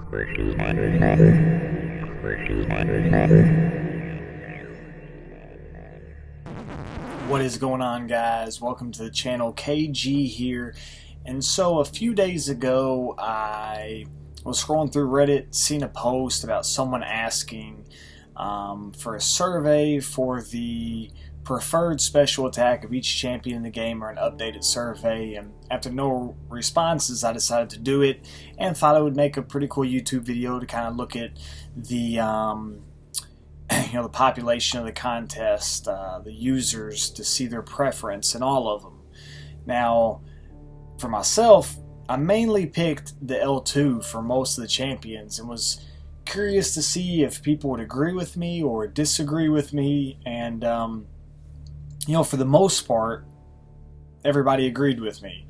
What is going on, guys? Welcome to the channel. KG here. And so a few days ago I was scrolling through Reddit, seen a post about someone asking for a survey for the preferred special attack of each champion in the game, or an updated survey. And after no responses, I decided to do it and thought I would make a pretty cool YouTube video to kind of look at the the population of the contest, the users, to see their preference in all of them. Now, for myself, I mainly picked the L2 for most of the champions and was curious to see if people would agree with me or disagree with me. And for the most part, everybody agreed with me.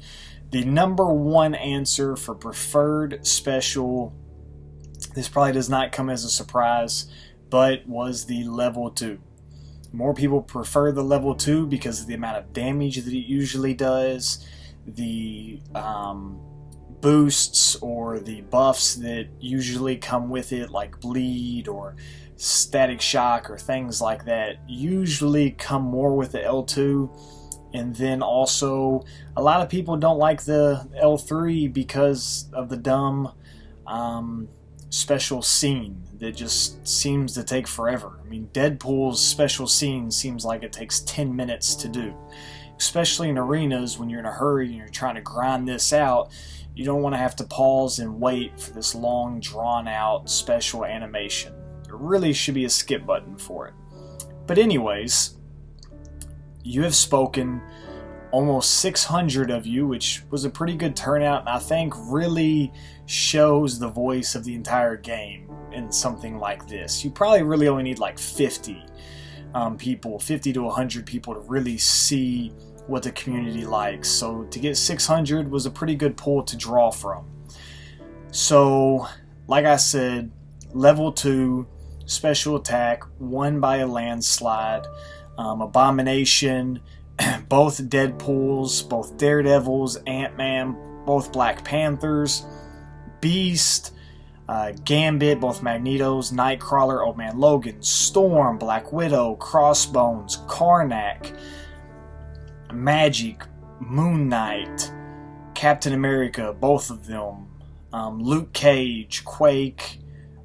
The number one answer for preferred special, this probably does not come as a surprise, but was the level 2. More people prefer the level 2 because of the amount of damage that it usually does, the boosts or the buffs that usually come with it, like bleed or static shock or things like that, usually come more with the L2. And then also, a lot of people don't like the L3 because of the dumb special scene that just seems to take forever. I mean, Deadpool's special scene seems like it takes 10 minutes to do. Especially in arenas, when you're in a hurry and you're trying to grind this out, you don't want to have to pause and wait for this long, drawn-out special animation. There really should be a skip button for it. But anyways, you have spoken, almost 600 of you, which was a pretty good turnout, and I think really shows the voice of the entire game in something like this. You probably really only need like 50 people, 50 to 100 people to really see what the community likes. So to get 600 was a pretty good pool to draw from. So, like I said, level 2 special attack won by a landslide. Abomination, both Deadpools, both Daredevils, Ant-Man, both Black Panthers, Beast, Gambit, both Magnetos, Nightcrawler, Old Man Logan, Storm, Black Widow, Crossbones, Karnak, Magic, Moon Knight, Captain America, both of them, Luke Cage, Quake,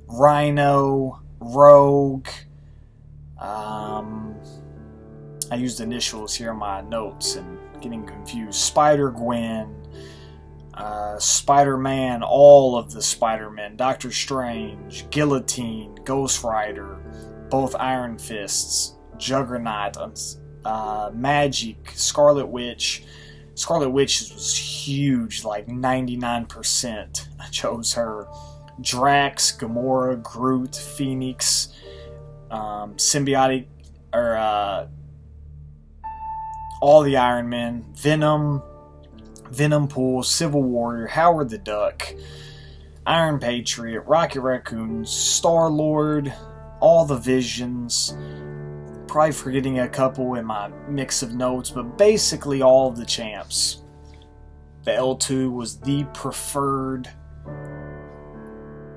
Rhino, Rogue, I used initials here in my notes and getting confused, Spider-Gwen, Spider-Man, all of the Spider-Men, Doctor Strange, Guillotine, Ghost Rider, both Iron Fists, Juggernaut, Magic, Scarlet Witch. Scarlet Witch was huge, like 99%. I chose her. Drax, Gamora, Groot, Phoenix, Symbiotic, all the Iron Men, Venom, Venompool, Civil Warrior, Howard the Duck, Iron Patriot, Rocket Raccoon, Star-Lord, all the Visions. Probably forgetting a couple in my mix of notes, but basically all of the champs. The L2 was the preferred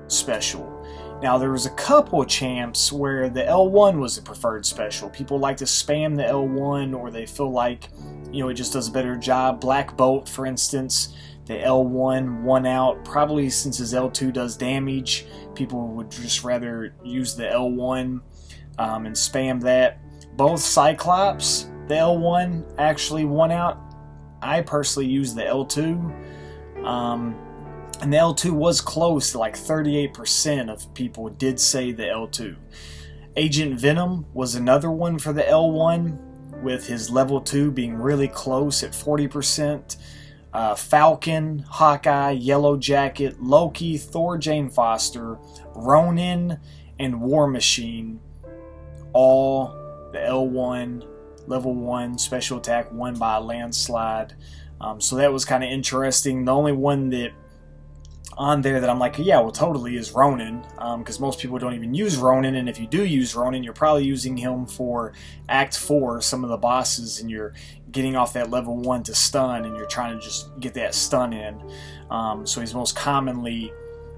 special. Now, there was a couple of champs where the L1 was the preferred special. People like to spam the L1, or they feel like, it just does a better job. Black Bolt, for instance, the L1 won out. Probably since his L2 does damage, people would just rather use the L1 and spam that. Both Cyclops, the L1 actually won out. I personally used the L2. And the L2 was close to like 38% of people did say the L2. Agent Venom was another one for the L1, with his level 2 being really close at 40%. Falcon, Hawkeye, Yellow Jacket, Loki, Thor Jane Foster, Ronin, and War Machine, all the L1 level 1 special attack won by a landslide. So that was kind of interesting. The only one that on there that I'm like, yeah, well, totally, is Ronin, because most people don't even use Ronin, and if you do use Ronin, you're probably using him for Act 4, some of the bosses, and you're getting off that level 1 to stun, and you're trying to just get that stun in. So he's most commonly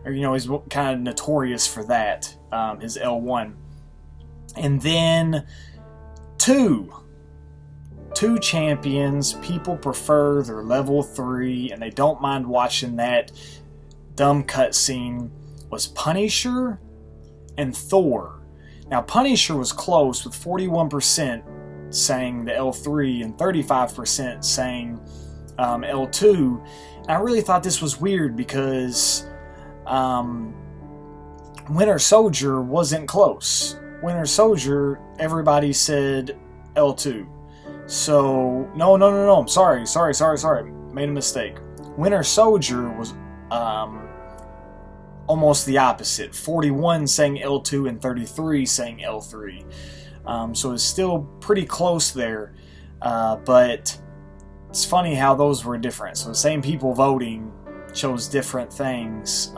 or he's kind of notorious for that, his L1. And then two champions people prefer their level 3, and they don't mind watching that dumb cutscene, was Punisher and Thor. Now, Punisher was close with 41% saying the L3 and 35% saying L2. And I really thought this was weird because Winter Soldier wasn't close. Winter Soldier, everybody said L2. So, no, I'm sorry. Made a mistake. Winter Soldier was almost the opposite. 41 saying L2 and 33 saying L3. So it's still pretty close there. But it's funny how those were different. So the same people voting chose different things,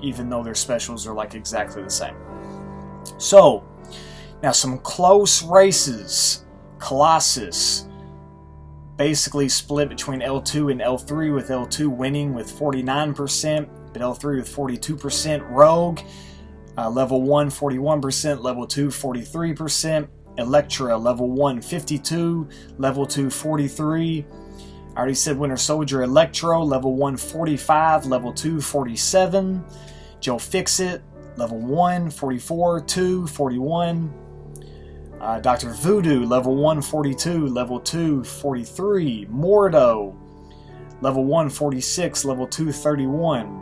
even though their specials are like exactly the same. So, now some close races. Colossus basically split between L2 and L3, with L2 winning with 49%, but L3 with 42%. Rogue, level 1, 41%, level 2, 43%. Elektra, level 1, 52, level 2, 43. I already said Winter Soldier. Electro, level 1, 45, level 2, 47. Joe Fixit, level 1, 44, 2, 41. Dr. Voodoo, level 1, 42, level 2, 43. Mordo, level 1, 46, level 2, 31.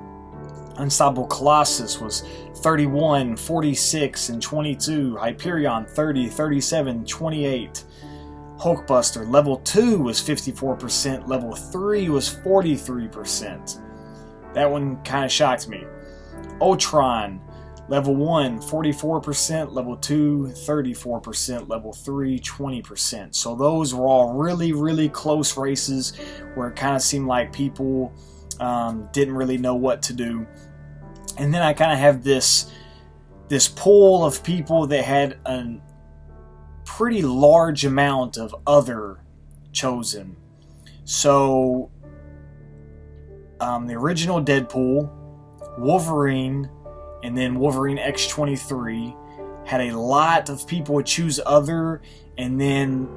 Unstoppable Colossus was 31, 46, and 22. Hyperion, 30, 37, 28. Hulkbuster, level 2 was 54%, level 3 was 43%. That one kind of shocked me. Ultron, level 1, 44%, level 2, 34%, level 3, 20%. So those were all really, really close races where it kind of seemed like people didn't really know what to do. And then I kind of have this pool of people that had a pretty large amount of other chosen. So the original Deadpool, Wolverine, and then Wolverine X-23 had a lot of people choose other, and then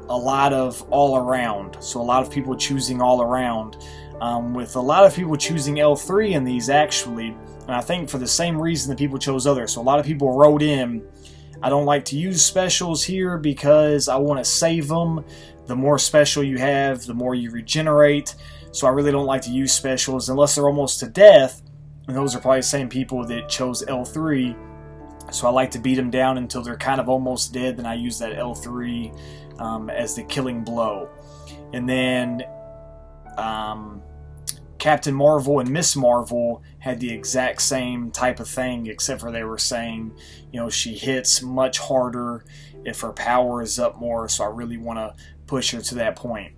a lot of all around. So a lot of people choosing all around, with a lot of people choosing L3 in these actually, and I think for the same reason that people chose other. So a lot of people wrote in, I don't like to use specials here because I want to save them. The more special you have, the more you regenerate. So I really don't like to use specials unless they're almost to death. And those are probably the same people that chose L3. So I like to beat them down until they're kind of almost dead. Then I use that L3 as the killing blow. And then Captain Marvel and Miss Marvel had the exact same type of thing, except for they were saying, she hits much harder if her power is up more. So I really want to push her to that point.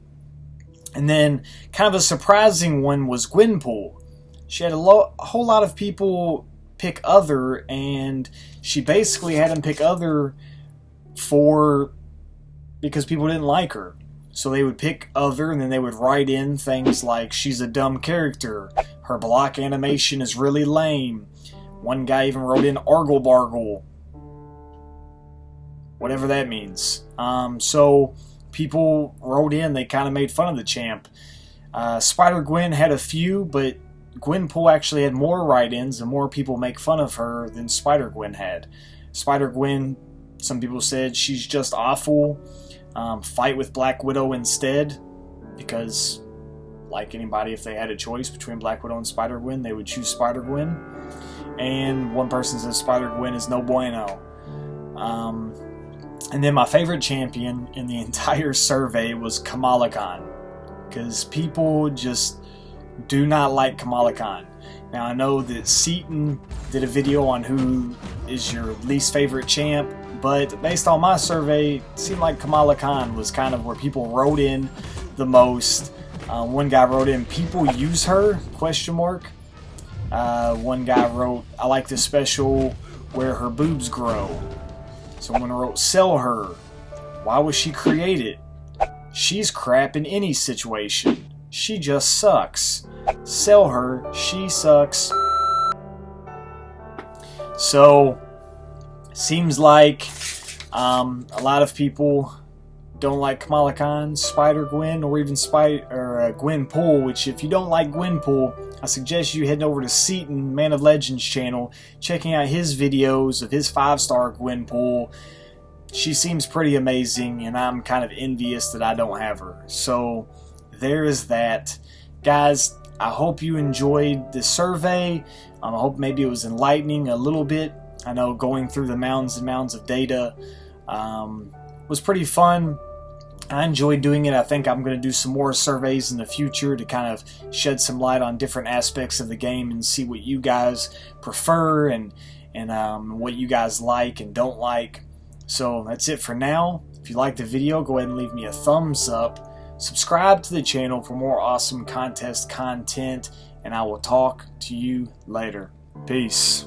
And then kind of a surprising one was Gwenpool. She had a whole lot of people pick other, and she basically had them pick other because people didn't like her. So they would pick other, and then they would write in things like, she's a dumb character, her block animation is really lame. One guy even wrote in Argle-Bargle, whatever that means. So people wrote in, they kind of made fun of the champ. Spider-Gwen had a few, but Gwenpool actually had more write-ins and more people make fun of her than Spider-Gwen had. Spider-Gwen, some people said she's just awful. Fight with Black Widow instead, because like anybody, if they had a choice between Black Widow and Spider-Gwen, they would choose Spider-Gwen. And one person says Spider-Gwen is no bueno. And then my favorite champion in the entire survey was Kamala Khan, because people just do not like Kamala Khan. Now I know that Seaton did a video on who is your least favorite champ, but based on my survey, it seemed like Kamala Khan was kind of where people wrote in the most. One guy wrote in, people use her, ? One guy wrote, I like the special where her boobs grow. Someone wrote, sell her. Why was she created? She's crap in any situation. She just sucks. Sell her. She sucks. So, seems like a lot of people don't like Kamala Khan, Spider-Gwen, or even Gwenpool, which if you don't like Gwenpool, I suggest you heading over to Seaton, Man of Legends channel, checking out his videos of his 5-star Gwenpool. She seems pretty amazing, and I'm kind of envious that I don't have her. So, there is that. Guys, I hope you enjoyed this survey. I hope maybe it was enlightening a little bit. I know going through the mounds and mounds of data was pretty fun. I enjoyed doing it. I think I'm going to do some more surveys in the future to kind of shed some light on different aspects of the game and see what you guys prefer and what you guys like and don't like. So that's it for now. If you liked the video, go ahead and leave me a thumbs up. Subscribe to the channel for more awesome contest content, and I will talk to you later. Peace.